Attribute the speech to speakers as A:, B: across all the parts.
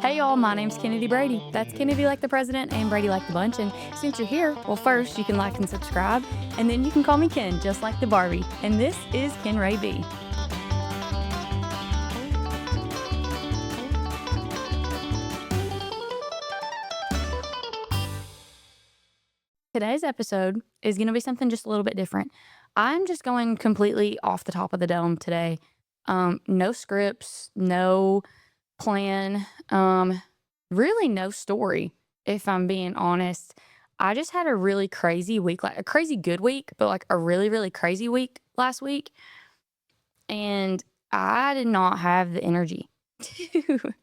A: Hey y'all, my name's Kennedy Brady. That's Kennedy like the president and Brady like the bunch. And since you're here, well, first you can like and subscribe, and then you can call me Ken, just like the Barbie. And this is Ken Ray B. Today's episode is going to be something just a little bit different. I'm just going completely off the top of the dome today. No scripts, no plan, really no story, if I'm being honest. I just had a really crazy week, like a crazy good week, but like a really, really crazy week last week. And I did not have the energy to,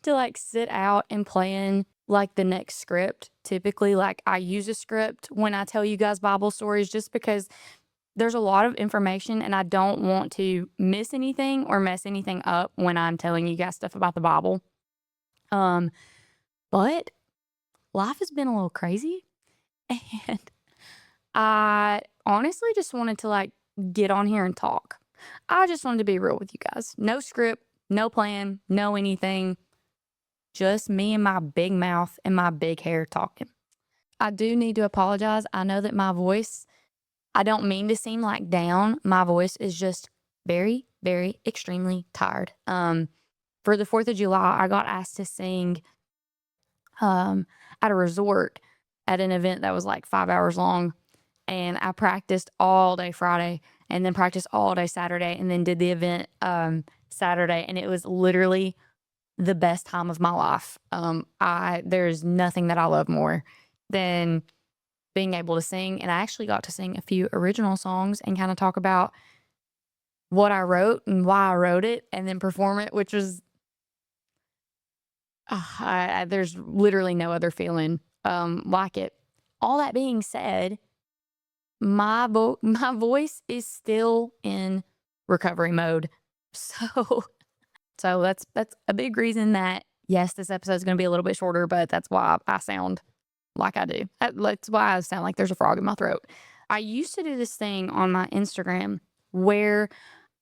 A: to like sit out and plan like the next script. Typically, like I use a script when I tell you guys Bible stories just because there's a lot of information and I don't want to miss anything or mess anything up when I'm telling you guys stuff about the Bible. Um, but life has been a little crazy and I honestly just wanted to like get on here and talk. I just wanted to be real with you guys. No script, no plan, no anything. Just me and my big mouth and my big hair talking. I do need to apologize. I know that my voice, I don't mean to seem like down. My voice is just very, very extremely tired. For the 4th of July, I got asked to sing um at a resort at an event that was like 5 hours long. And I practiced all day Friday and then practiced all day Saturday and then did the event Saturday. And it was literally the best time of my life. There's nothing that I love more than being able to sing. And I actually got to sing a few original songs and kind of talk about what I wrote and why I wrote it and then perform it, which was, there's literally no other feeling like it. All that being said, my voice is still in recovery mode. So that's a big reason that yes, this episode is going to be a little bit shorter, but that's why I sound like I do. That's why I sound like there's a frog in my throat. I used to do this thing on my Instagram where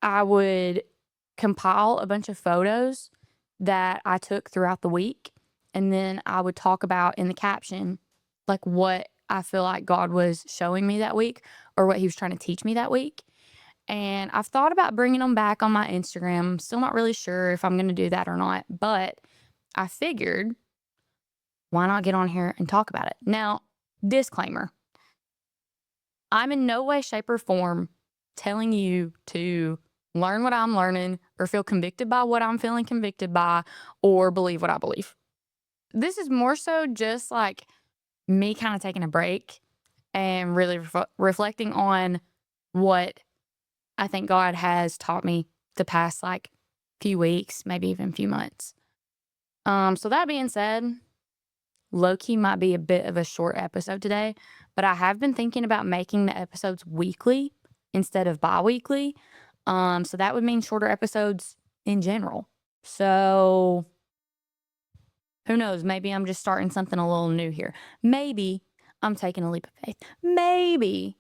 A: I would compile a bunch of photos that I took throughout the week, and then I would talk about in the caption like what I feel like God was showing me that week or what he was trying to teach me that week. And I've thought about bringing them back on my Instagram. I'm still not really sure if I'm going to do that or not, but I figured why not get on here and talk about it? Now, disclaimer, I'm in no way, shape, or form telling you to learn what I'm learning or feel convicted by what I'm feeling convicted by or believe what I believe. This is more so just like me kind of taking a break and really reflecting on what I think God has taught me the past like few weeks, maybe even few months. So that being said, low key might be a bit of a short episode today, but I have been thinking about making the episodes weekly instead of bi-weekly. So that would mean shorter episodes in general. So who knows? Maybe I'm just starting something a little new here. Maybe I'm taking a leap of faith. Maybe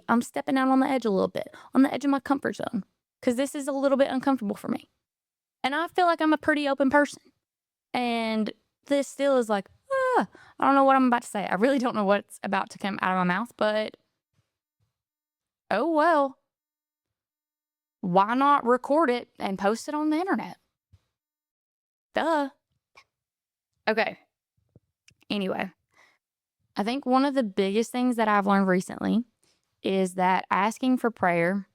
A: I'm stepping out on the edge a little bit, on the edge of my comfort zone, because this is a little bit uncomfortable for me. And I feel like I'm a pretty open person. And this still is like, I don't know what I'm about to say. I really don't know what's about to come out of my mouth, but oh well. Why not record it and post it on the internet? Duh. Okay. Anyway, I think one of the biggest things that I've learned recently is that asking for prayer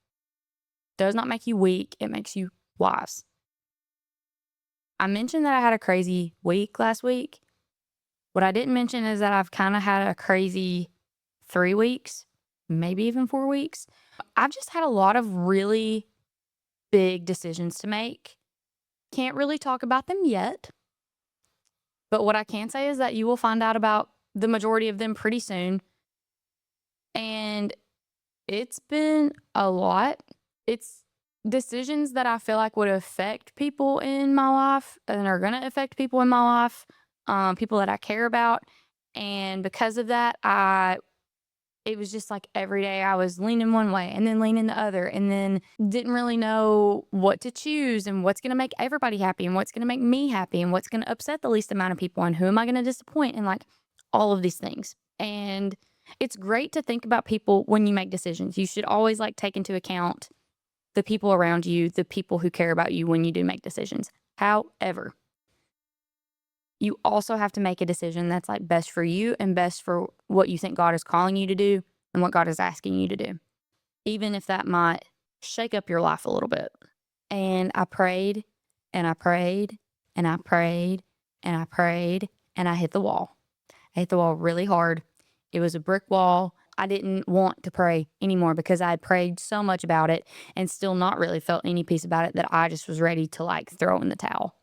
A: does not make you weak, it makes you wise. I mentioned that I had a crazy week last week. What I didn't mention is that I've kind of had a crazy 3 weeks, maybe even 4 weeks. I've just had a lot of really big decisions to make. Can't really talk about them yet. But what I can say is that you will find out about the majority of them pretty soon. And it's been a lot. It's decisions that I feel like would affect people in my life and are going to affect people in my life, people that I care about. And because of that, it was just like every day I was leaning one way and then leaning the other, and then didn't really know what to choose and what's going to make everybody happy and what's going to make me happy and what's going to upset the least amount of people and who am I going to disappoint, and like all of these things. And it's great to think about people when you make decisions. You should always like take into account the people around you, the people who care about you when you do make decisions. However, you also have to make a decision that's like best for you and best for what you think God is calling you to do and what God is asking you to do, even if that might shake up your life a little bit. And I prayed and I prayed and I prayed and I prayed and I hit the wall. I hit the wall really hard. It was a brick wall. I didn't want to pray anymore because I had prayed so much about it and still not really felt any peace about it that I just was ready to like throw in the towel.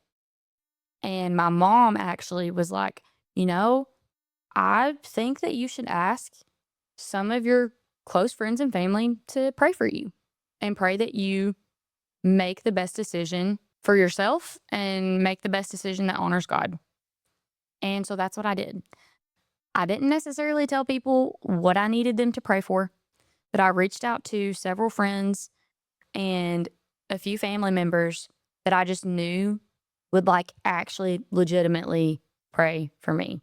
A: And my mom actually was like, you know, I think that you should ask some of your close friends and family to pray for you and pray that you make the best decision for yourself and make the best decision that honors God. And so that's what I did. I didn't necessarily tell people what I needed them to pray for, but I reached out to several friends and a few family members that I just knew would like actually legitimately pray for me.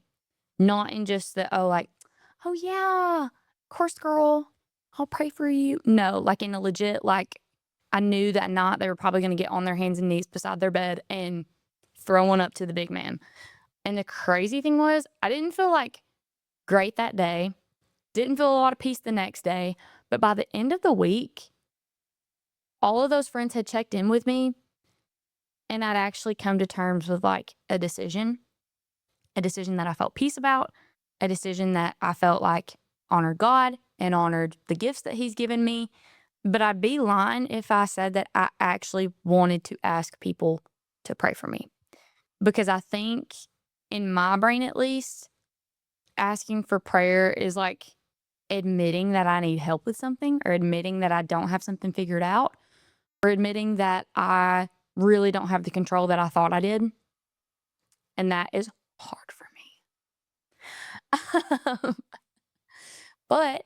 A: Not in just the, oh, like, oh yeah, of course, girl, I'll pray for you. No, like in a legit, like I knew that night they were probably going to get on their hands and knees beside their bed and throw one up to the big man. And the crazy thing was, I didn't feel like great that day, didn't feel a lot of peace the next day. But by the end of the week, all of those friends had checked in with me and I'd actually come to terms with like a decision that I felt peace about, a decision that I felt like honored God and honored the gifts that He's given me. But I'd be lying if I said that I actually wanted to ask people to pray for me. Because I think, in my brain at least, asking for prayer is like admitting that I need help with something, or admitting that I don't have something figured out, or admitting that I really don't have the control that I thought I did. And that is hard for me. But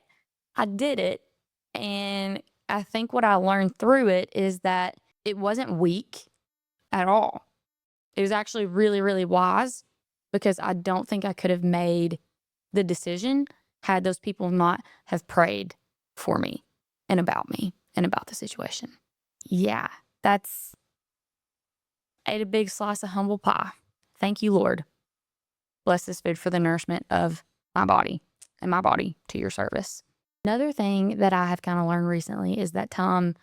A: I did it. And I think what I learned through it is that it wasn't weak at all. It was actually really, really wise, because I don't think I could have made the decision had those people not have prayed for me and about the situation. Yeah, that's ate a big slice of humble pie. Thank you, Lord. Bless this food for the nourishment of my body and my body to your service. Another thing that I have kind of learned recently is that time,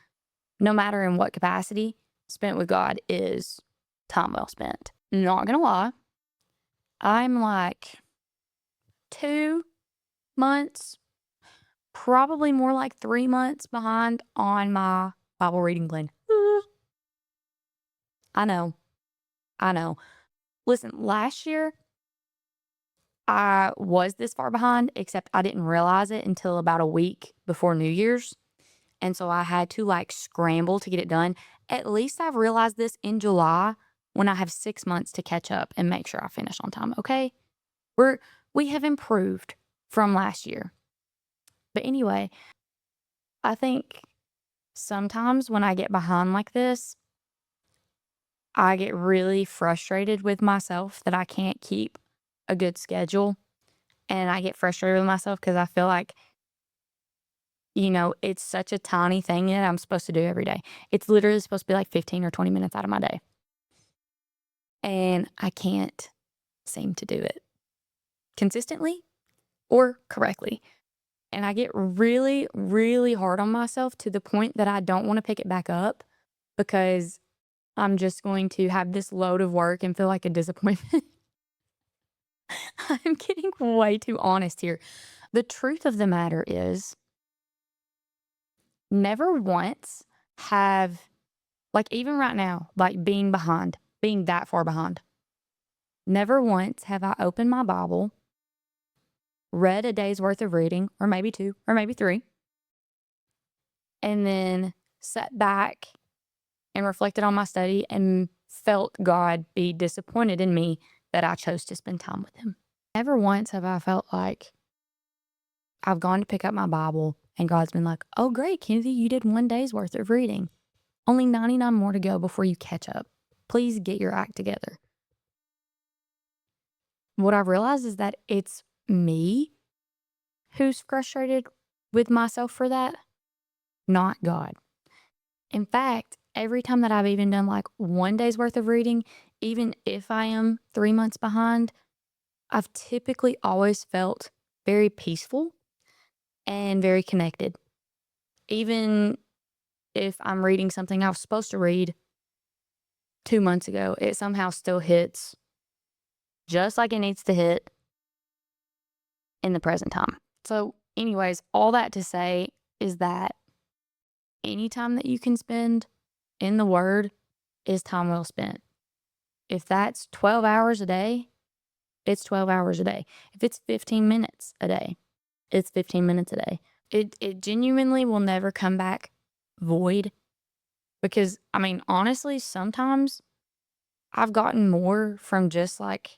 A: no matter in what capacity, spent with God is time well spent. Not gonna lie, I'm like 2 months, probably more like 3 months behind on my Bible reading plan. I know. I know. Listen, last year I was this far behind, except I didn't realize it until about a week before New Year's. And so I had to like scramble to get it done. At least I've realized this in July, when I have 6 months to catch up and make sure I finish on time. Okay. We have improved from last year. But anyway, I think sometimes when I get behind like this, I get really frustrated with myself that I can't keep a good schedule. And I get frustrated with myself because I feel like, it's such a tiny thing that I'm supposed to do every day. It's literally supposed to be like 15 or 20 minutes out of my day. And I can't seem to do it consistently or correctly. And I get really, really hard on myself to the point that I don't want to pick it back up, because I'm just going to have this load of work and feel like a disappointment. I'm getting way too honest here. The truth of the matter is, never once have, like even right now, like being that far behind, never once have I opened my Bible, read a day's worth of reading, or maybe 2, or maybe 3, and then sat back and reflected on my study and felt God be disappointed in me that I chose to spend time with Him. Never once have I felt like I've gone to pick up my Bible and God's been like, oh, great, Kennedy, you did 1 day's worth of reading. Only 99 more to go before you catch up. Please get your act together. What I've realized is that it's me who's frustrated with myself for that, not God. In fact, every time that I've even done like 1 day's worth of reading, even if I am 3 months behind, I've typically always felt very peaceful and very connected. Even if I'm reading something I was supposed to read 2 months ago, it somehow still hits just like it needs to hit in the present time. So, anyways, all that to say is that any time that you can spend in the Word is time well spent. If that's 12 hours a day, it's 12 hours a day. If it's 15 minutes a day, it's 15 minutes a day. It genuinely will never come back void because, I mean, honestly, sometimes I've gotten more from just like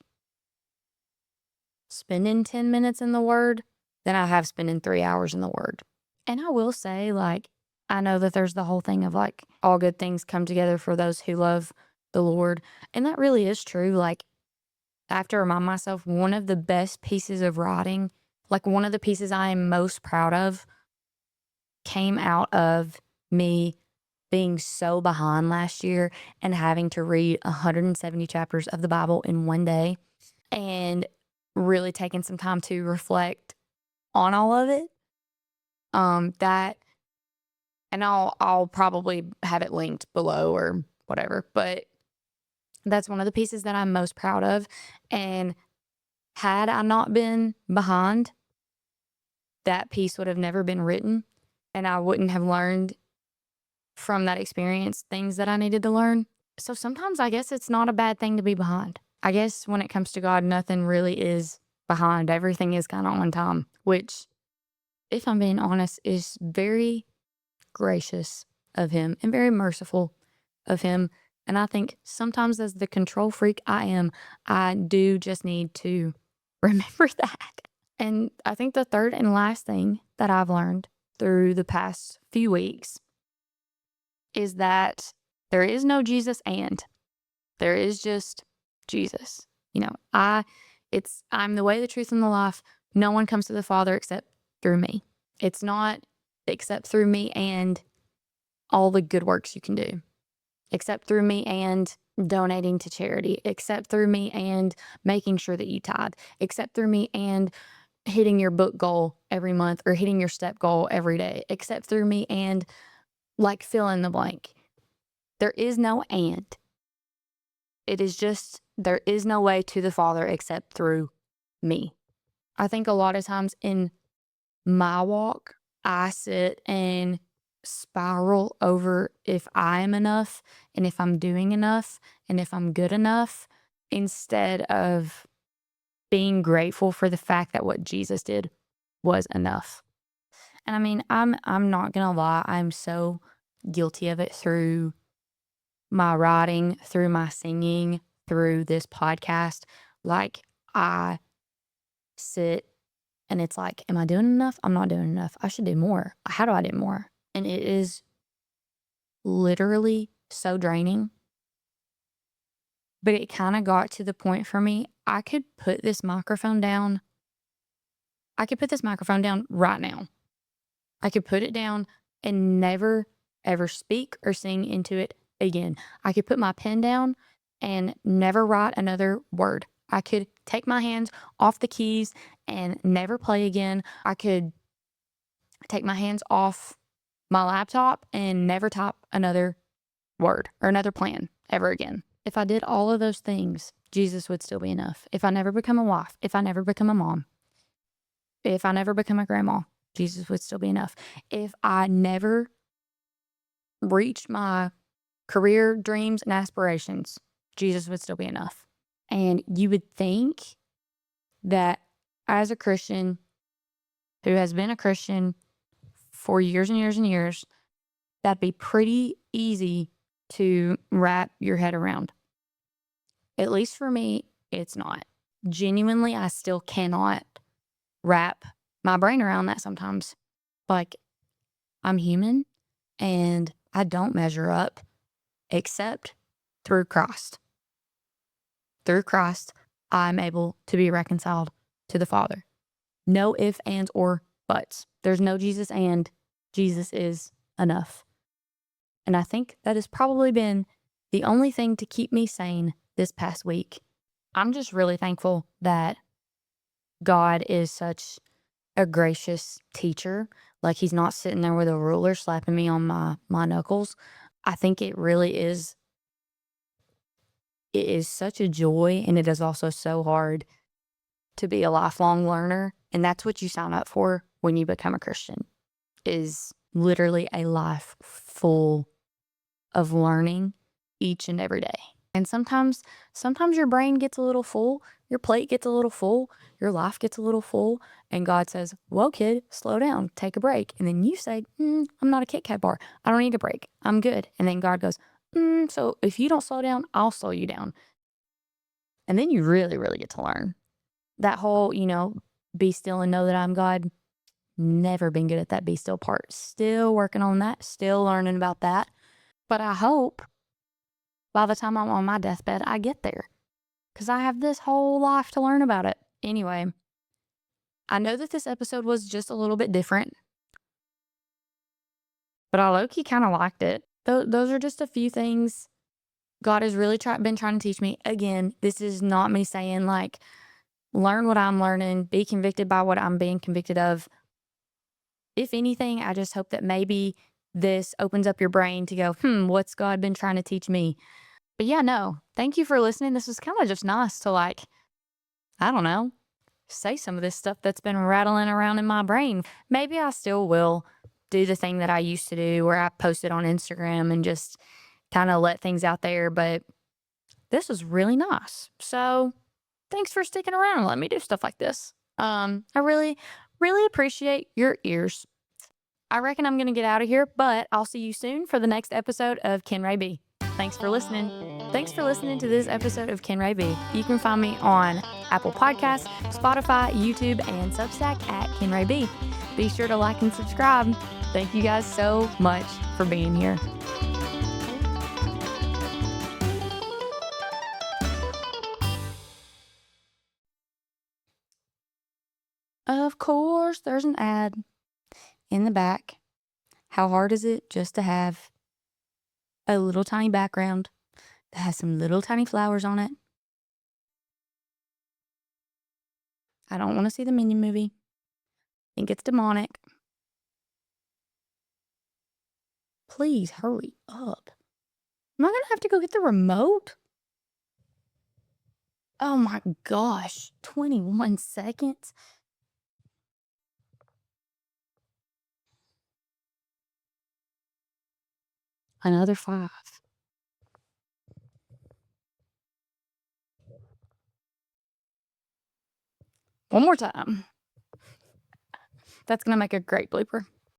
A: spending 10 minutes in the Word than I have spending 3 hours in the Word. And I will say, like, I know that there's the whole thing of like all good things come together for those who love the Lord. And that really is true. Like, I have to remind myself one of the best pieces of writing, like one of the pieces I am most proud of, came out of me being so behind last year and having to read 170 chapters of the Bible in 1 day and really taking some time to reflect on all of it. That, and I'll probably have it linked below or whatever, but that's one of the pieces that I'm most proud of. And had I not been behind, that piece would have never been written, and I wouldn't have learned from that experience things that I needed to learn. So sometimes I guess it's not a bad thing to be behind. I guess when it comes to God, nothing really is behind. Everything is kind of on time, which, if I'm being honest, is very gracious of Him and very merciful of Him. And I think sometimes, as the control freak I am, I do just need to remember that. And I think the third and last thing that I've learned through the past few weeks is that there is no Jesus and there is just Jesus. You know, I'm the way, the truth, and the life. No one comes to the Father except through me. It's not except through me and all the good works you can do, except through me and donating to charity, except through me and making sure that you tithe, except through me and hitting your book goal every month or hitting your step goal every day, except through me and like fill in the blank. There is no and. It is just, there is no way to the Father except through me. I think a lot of times in my walk, I sit and spiral over if I am enough and if I'm doing enough and if I'm good enough, instead of being grateful for the fact that what Jesus did was enough. And I mean, I'm not gonna lie, I'm so guilty of it through my writing, through my singing, through this podcast. Like, I sit and it's like, am I doing enough? I'm not doing enough. I should do more. How do I do more? And it is literally so draining. But it kind of got to the point for me, I could put this microphone down. I could put this microphone down right now. I could put it down and never, ever speak or sing into it again. I could put my pen down and never write another word. I could take my hands off the keys and never play again. I could take my hands off my laptop and never type another word or another plan ever again. If I did all of those things, Jesus would still be enough. If I never become a wife, if I never become a mom, if I never become a grandma, Jesus would still be enough. If I never reached my career dreams and aspirations, Jesus would still be enough. And you would think that as a Christian who has been a Christian for years and years and years, that'd be pretty easy to wrap your head around. At least for me, it's not. Genuinely, I still cannot wrap my brain around that sometimes. Like, I'm human and I don't measure up except through Christ. Through Christ, I'm able to be reconciled to the Father. No ifs, ands, or buts. There's no Jesus and Jesus is enough. And I think that has probably been the only thing to keep me sane this past week. I'm just really thankful that God is such a gracious teacher. Like, he's not sitting there with a ruler slapping me on my knuckles. I think it is such a joy, and it is also so hard to be a lifelong learner. And that's what you sign up for when you become a Christian, is literally a life full of learning each and every day. And sometimes your brain gets a little full, your plate gets a little full, your life gets a little full, and God says, "Well, kid, slow down, take a break." And then you say, "I'm not a Kit Kat bar. I don't need a break. I'm good." And then God goes, "So if you don't slow down, I'll slow you down." And then you really, really get to learn. That whole, be still and know that I'm God. Never been good at that be still part. Still working on that, still learning about that. But I hope by the time I'm on my deathbed, I get there, because I have this whole life to learn about it. Anyway, I know that this episode was just a little bit different, but I low-key kind of liked it. Those are just a few things God has really been trying to teach me. Again, this is not me saying, like, learn what I'm learning, be convicted by what I'm being convicted of. If anything, I just hope that maybe this opens up your brain to go, what's God been trying to teach me? But yeah, no, thank you for listening. This was kind of just nice to, like, I don't know, say some of this stuff that's been rattling around in my brain. Maybe I still will do the thing that I used to do where I post it on Instagram and just kind of let things out there. But this was really nice. So thanks for sticking around and letting me do stuff like this. I really, really appreciate your ears. I reckon I'm going to get out of here, but I'll see you soon for the next episode of Ken Ray B. Thanks for listening. Thanks for listening to this episode of Ken Ray B. You can find me on Apple Podcasts, Spotify, YouTube, and Substack at Ken Ray B. Be sure to like and subscribe. Thank you guys so much for being here. Of course, there's an ad in the back. How hard is it just to have a little tiny background that has some little tiny flowers on it? I don't want to see the Minion movie. I think it's demonic. Please hurry up. Am I going to have to go get the remote? Oh my gosh. 21 seconds? Another 5. One more time. That's going to make a great blooper.